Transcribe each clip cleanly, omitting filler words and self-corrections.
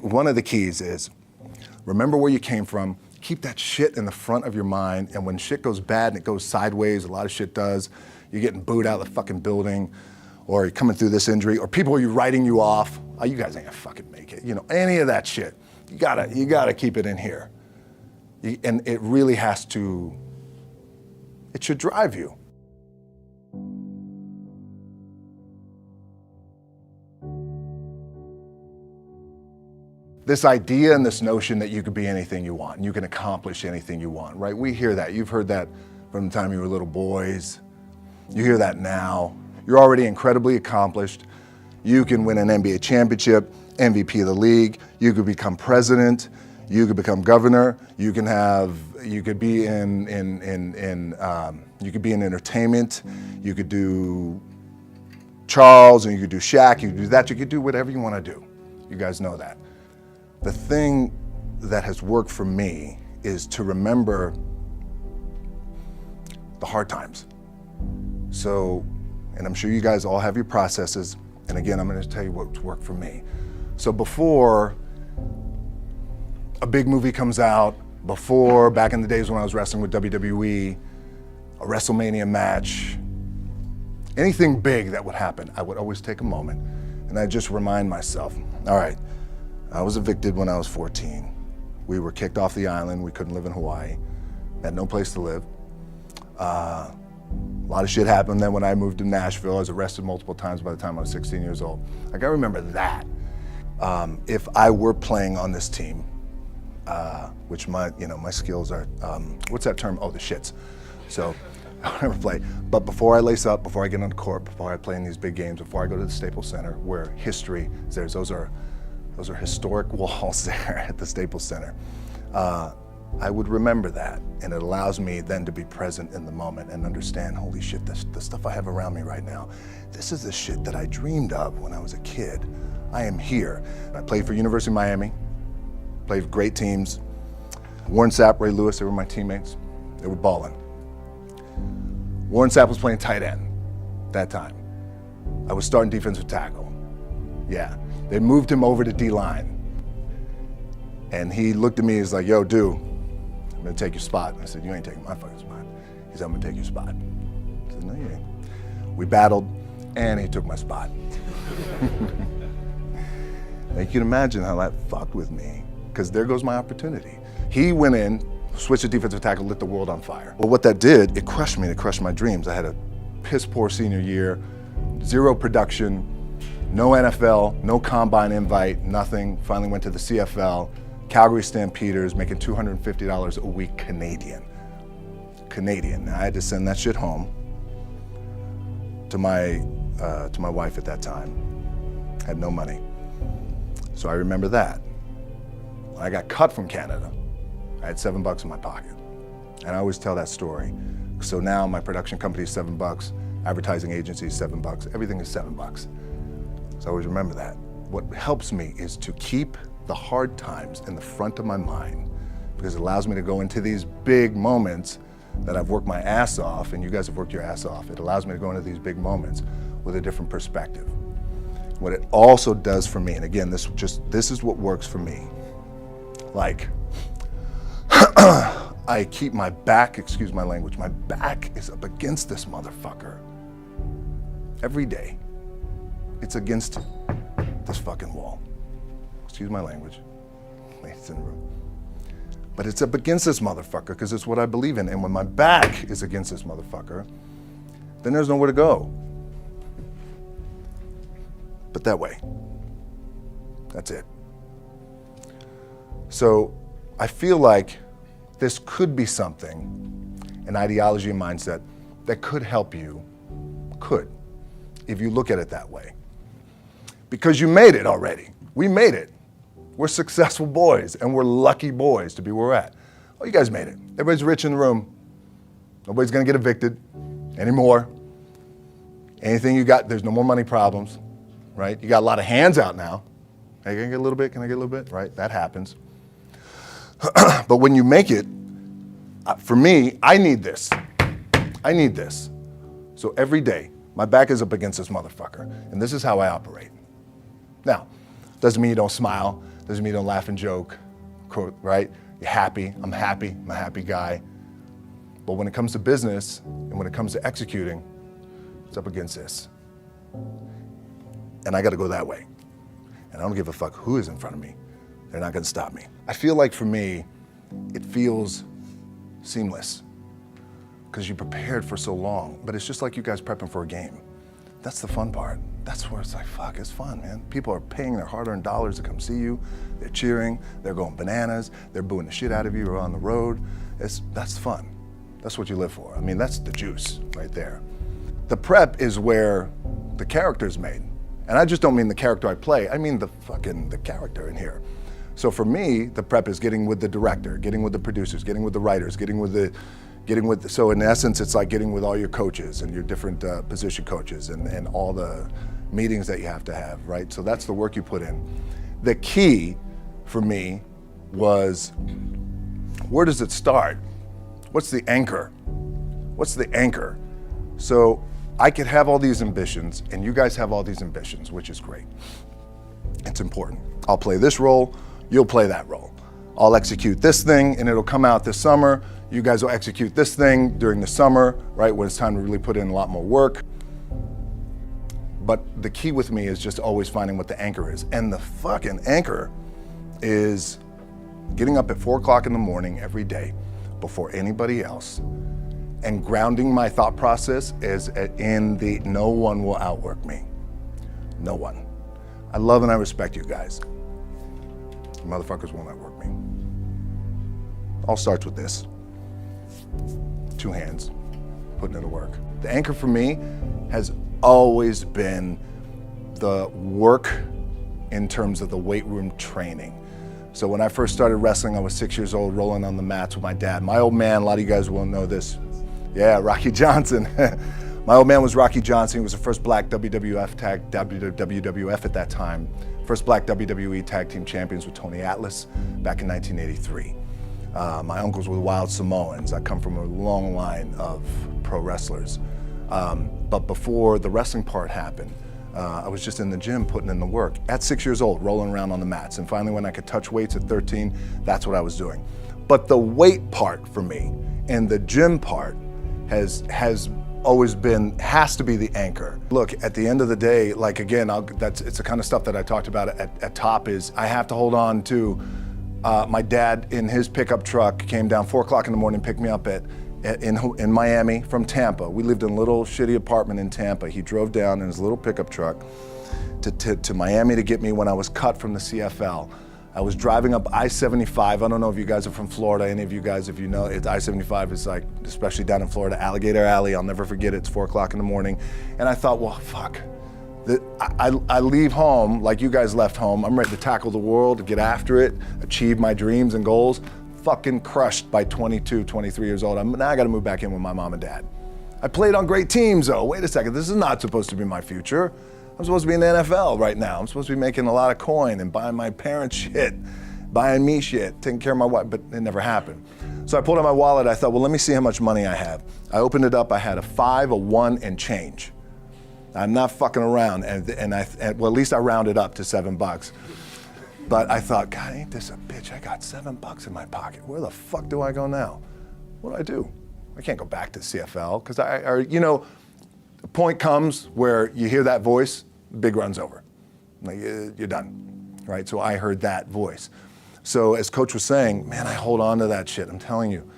One of the keys is remember where you came from, keep that shit in the front of your mind, and when shit goes bad and it goes sideways, a lot of shit does, you're getting booed out of the fucking building, or you're coming through this injury, or people are writing you off, oh, you guys ain't gonna fucking make it, any of that shit. You gotta keep it in here. And it really has to, it should drive you. This idea and this notion that you could be anything you want, and you can accomplish anything you want, right? We hear that. You've heard that from the time you were little boys. You hear that now. You're already incredibly accomplished. You can win an NBA championship, MVP of the league. You could become president. You could become governor. You could be in entertainment. You could do Charles, and you could do Shaq. You could do that. You could do whatever you want to do. You guys know that. The thing that has worked for me is to remember the hard times. So, and I'm sure you guys all have your processes, and again, I'm gonna tell you what's worked for me. So before a big movie comes out, before, back in the days when I was wrestling with WWE, a WrestleMania match, anything big that would happen, I would always take a moment and I'd just remind myself, all right, I was evicted when I was 14. We were kicked off the island. We couldn't live in Hawaii. Had no place to live. A lot of shit happened then when I moved to Nashville. I was arrested multiple times by the time I was 16 years old. I gotta remember that. If I were playing on this team, which my skills are, what's that term? Oh, the shits. So I never play. But before I lace up, before I get on the court, before I play in these big games, before I go to the Staples Center, where history is there, those are historic walls there at the Staples Center. I would remember that, and it allows me then to be present in the moment and understand, holy shit, the stuff I have around me right now, this is the shit that I dreamed of when I was a kid. I am here. I played for University of Miami, played for great teams. Warren Sapp, Ray Lewis, they were my teammates. They were balling. Warren Sapp was playing tight end that time. I was starting defensive tackle. Yeah. They moved him over to D-line. And he looked at me, he's like, yo, dude, I'm gonna take your spot. I said, you ain't taking my fucking spot. He said, I'm gonna take your spot. I said, no, you ain't. We battled, and he took my spot. Now, you can imagine how that fucked with me, because there goes my opportunity. He went in, switched to defensive tackle, lit the world on fire. Well, what that did, it crushed me, it crushed my dreams. I had a piss poor senior year, zero production, no NFL, no combine invite, nothing. Finally went to the CFL, Calgary Stampeders, making $250 a week Canadian. Now, I had to send that shit home to my wife at that time. Had no money. So I remember that. When I got cut from Canada, I had $7 in my pocket. And I always tell that story. So now my production company is $7, advertising agency is $7, everything is $7. So I always remember that. What helps me is to keep the hard times in the front of my mind, because it allows me to go into these big moments that I've worked my ass off, and you guys have worked your ass off. It allows me to go into these big moments with a different perspective. What it also does for me, and again, this is what works for me. Like, I keep my back, excuse my language, my back is up against this motherfucker every day. It's against this fucking wall. Excuse my language, ladies in the room. But it's up against this motherfucker because it's what I believe in. And when my back is against this motherfucker, then there's nowhere to go. But that way. That's it. So I feel like this could be something, an ideology and mindset that could help you, if you look at it that way. Because you made it already. We made it. We're successful boys, and we're lucky boys to be where we're at. Oh, you guys made it. Everybody's rich in the room. Nobody's gonna get evicted anymore. Anything you got, there's no more money problems, right? You got a lot of hands out now. Hey, can I get a little bit? Can I get a little bit? Right, that happens. But when you make it, for me, I need this. I need this. So every day, my back is up against this motherfucker, and this is how I operate. Now, doesn't mean you don't smile, Doesn't mean you don't laugh and joke, right? You're happy, I'm a happy guy. But when it comes to business and when it comes to executing, it's up against this. And I gotta go that way. And I don't give a fuck who is in front of me. They're not gonna stop me. I feel like for me, it feels seamless because you prepared for so long, but it's just like you guys prepping for a game. That's the fun part. That's where it's like, fuck, it's fun, man. People are paying their hard-earned dollars to come see you. They're cheering, they're going bananas, they're booing the shit out of you or on the road. That's fun. That's what you live for. I mean, that's the juice right there. The prep is where the character's made. And I just don't mean the character I play, I mean the character in here. So for me, the prep is getting with the director, getting with the producers, getting with the writers, so in essence, it's like getting with all your coaches and your different position coaches and all the meetings that you have to have, right? So that's the work you put in. The key for me was, where does it start? What's the anchor? What's the anchor? So I could have all these ambitions and you guys have all these ambitions, which is great. It's important. I'll play this role, you'll play that role. I'll execute this thing and it'll come out this summer. You guys will execute this thing during the summer, right? When it's time to really put in a lot more work. But the key with me is just always finding what the anchor is. And the fucking anchor is getting up at 4 o'clock in the morning every day before anybody else and grounding my thought process is in the no one will outwork me. No one. I love and I respect you guys. You motherfuckers won't outwork me. All starts with this. 2 hands, putting it to work. The anchor for me has always been the work in terms of the weight room training. So when I first started wrestling, I was 6 years old, rolling on the mats with my dad. My old man, a lot of you guys will know this. Yeah, Rocky Johnson. My old man was Rocky Johnson. He was the first black WWF at that time. First black WWE tag team champions with Tony Atlas back in 1983. My uncles were wild Samoans. I come from a long line of pro wrestlers. But before the wrestling part happened, I was just in the gym putting in the work. At 6 years old, rolling around on the mats. And finally when I could touch weights at 13, that's what I was doing. But the weight part for me and the gym part has always been, has to be the anchor. Look, at the end of the day, like again, it's the kind of stuff that I talked about at top is I have to hold on to my dad in his pickup truck came down 4 o'clock in the morning, picked me up in Miami from Tampa. We lived in a little shitty apartment in Tampa. He drove down in his little pickup truck to Miami to get me when I was cut from the CFL. I was driving up I-75. I don't know if you guys are from Florida, any of you guys, if you know, I-75 is like, especially down in Florida, Alligator Alley. I'll never forget it. It's 4 o'clock in the morning. And I thought, well, fuck. I leave home like you guys left home. I'm ready to tackle the world, to get after it, achieve my dreams and goals. Fucking crushed by 22, 23 years old. Now I gotta move back in with my mom and dad. I played on great teams though. Wait a second, this is not supposed to be my future. I'm supposed to be in the NFL right now. I'm supposed to be making a lot of coin and buying my parents shit, buying me shit, taking care of my wife, but it never happened. So I pulled out my wallet, I thought, well, let me see how much money I have. I opened it up, I had a 5, a 1, and change. I'm not fucking around, and well, at least I rounded up to $7. But I thought, God, ain't this a bitch? I got $7 in my pocket. Where the fuck do I go now? What do? I can't go back to CFL, because you know, the point comes where you hear that voice, big run's over. Like, you're done, right? So I heard that voice. So as Coach was saying, man, I hold on to that shit. I'm telling you,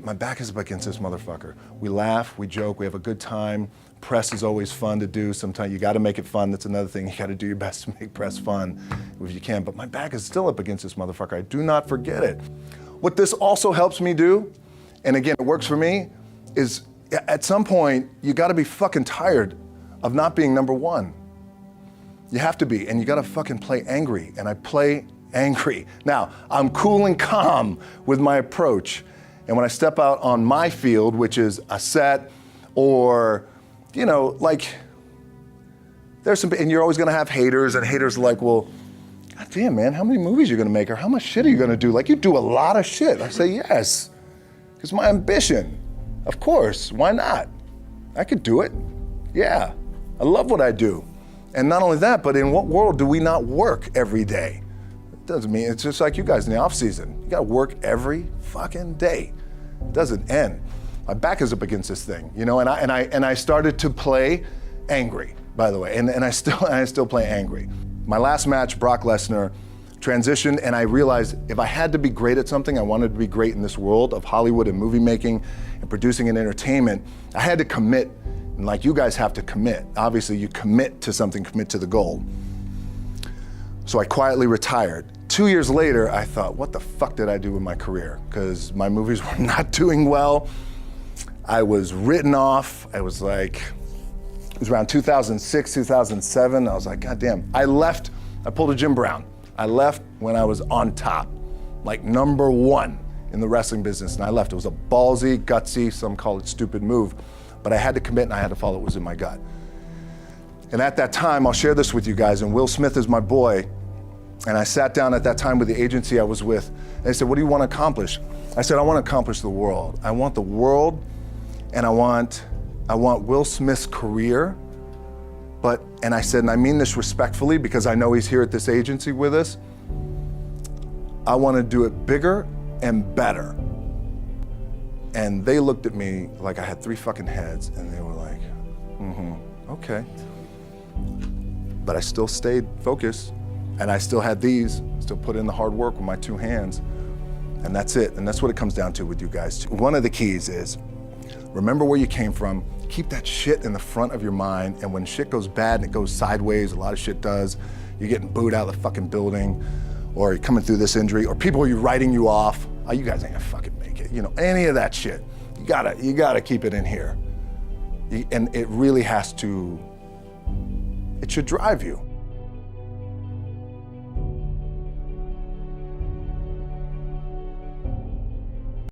my back is up against this motherfucker. We laugh, we joke, we have a good time. Press is always fun to do. Sometimes you gotta make it fun. That's another thing. You gotta do your best to make press fun if you can. But my back is still up against this motherfucker. I do not forget it. What this also helps me do, and again, it works for me, is at some point, you gotta be fucking tired of not being number one. You have to be, and you gotta fucking play angry, and I play angry. Now, I'm cool and calm with my approach, and when I step out on my field, which is a set, or, you know, like, there's some, and you're always gonna have haters, and haters are like, well, God damn, man, how many movies are you gonna make, or how much shit are you gonna do? Like, you do a lot of shit. I say, yes, it's my ambition. Of course, why not? I could do it. Yeah, I love what I do. And not only that, but in what world do we not work every day? Doesn't mean, it's just like you guys in the off season. You gotta work every fucking day. It doesn't end. My back is up against this thing, you know, and I started to play angry, by the way, and I still play angry. My last match, Brock Lesnar, transitioned, and I realized if I had to be great at something, I wanted to be great in this world of Hollywood and movie making and producing and entertainment, I had to commit, and like you guys have to commit. Obviously, you commit to something, commit to the goal. So I quietly retired. 2 years later, I thought, what the fuck did I do with my career? Because my movies were not doing well. I was written off. I was like, it was around 2006, 2007. I was like, God damn. I left, I pulled a Jim Brown. I left when I was on top, like #1 in the wrestling business, and I left. It was a ballsy, gutsy, some call it stupid move, but I had to commit and I had to follow what was in my gut. And at that time, I'll share this with you guys, and Will Smith is my boy, and I sat down at that time with the agency I was with, and they said, what do you want to accomplish? I said, I want to accomplish the world. I want the world, and I want Will Smith's career, and I said, and I mean this respectfully because I know he's here at this agency with us, I want to do it bigger and better. And they looked at me like I had 3 fucking heads, and they were like, okay. But I still stayed focused, and I still had still put in the hard work with my 2 hands, and that's it. And that's what it comes down to with you guys. One of the keys is, remember where you came from, keep that shit in the front of your mind, and when shit goes bad and it goes sideways, a lot of shit does, you're getting booed out of the fucking building, or you're coming through this injury, or people are writing you off, oh, you guys ain't gonna fucking make it, you know, any of that shit. You gotta keep it in here. And it really has to, it should drive you.